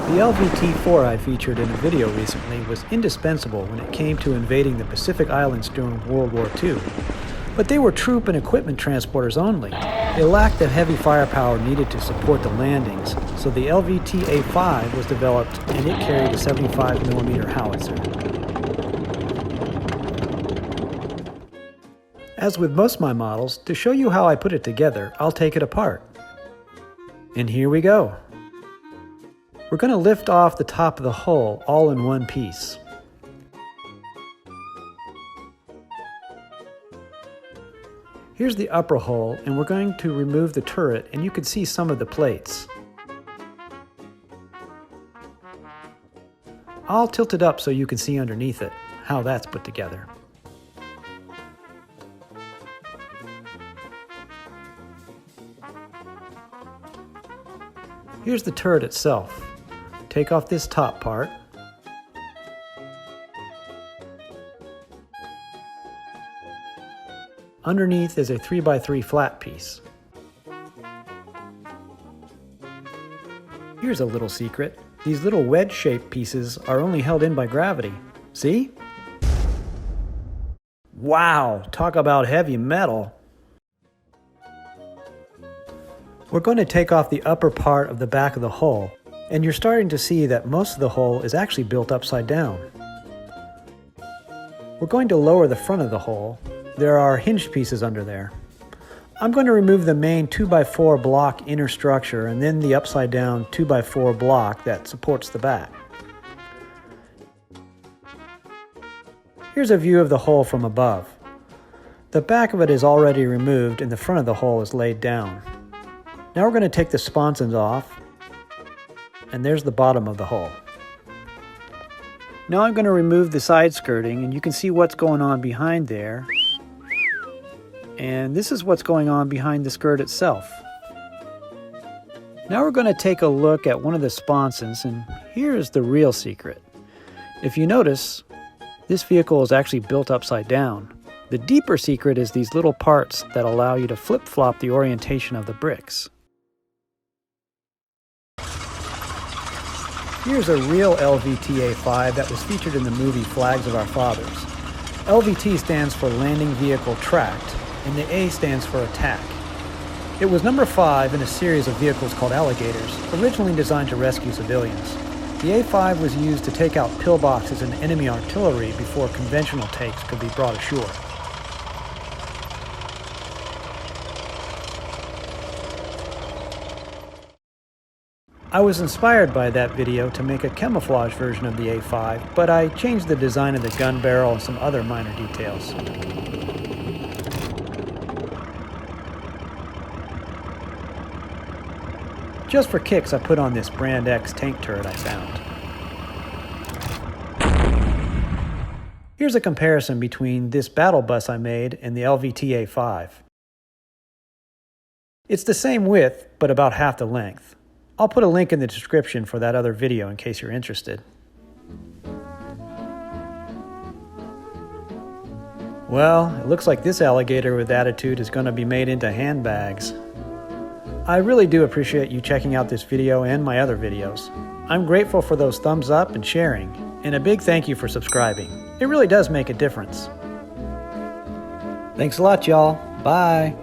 The LVT-4 I featured in a video recently was indispensable when it came to invading the Pacific Islands during World War II. But they were troop and equipment transporters only. They lacked the heavy firepower needed to support the landings, so the LVTA5 was developed and it carried a 75mm howitzer. As with most of my models, to show you how I put it together, I'll take it apart. And here we go. We're going to lift off the top of the hull all in one piece. Here's the upper hull, and we're going to remove the turret, and you can see some of the plates. I'll tilt it up so you can see underneath it, how that's put together. Here's the turret itself. Take off this top part. Underneath is a 3x3 flat piece. Here's a little secret. These little wedge-shaped pieces are only held in by gravity. See? Wow, talk about heavy metal. We're going to take off the upper part of the back of the hull, and you're starting to see that most of the hull is actually built upside down. We're going to lower the front of the hull. There are hinged pieces under there. I'm going to remove the main 2x4 block inner structure and then the upside down 2x4 block that supports the back. Here's a view of the hull from above. The back of it is already removed and the front of the hull is laid down. Now we're going to take the sponsons off, and there's the bottom of the hull. Now I'm going to remove the side skirting, and you can see what's going on behind there. And this is what's going on behind the skirt itself. Now we're going to take a look at one of the sponsons, and here's the real secret. If you notice, this vehicle is actually built upside down. The deeper secret is these little parts that allow you to flip-flop the orientation of the bricks. Here's a real LVTA5 that was featured in the movie Flags of Our Fathers. LVT stands for Landing Vehicle Tracked, and the A stands for Attack. It was number 5 in a series of vehicles called Alligators, originally designed to rescue civilians. The A5 was used to take out pillboxes and enemy artillery before conventional takes could be brought ashore. I was inspired by that video to make a camouflage version of the A5, but I changed the design of the gun barrel and some other minor details. Just for kicks, I put on this Brand X tank turret I found. Here's a comparison between this battle bus I made and the LVTA5. It's the same width, but about half the length. I'll put a link in the description for that other video in case you're interested. Well, it looks like this alligator with attitude is going to be made into handbags. I really do appreciate you checking out this video and my other videos. I'm grateful for those thumbs up and sharing, and a big thank you for subscribing. It really does make a difference. Thanks a lot, y'all. Bye.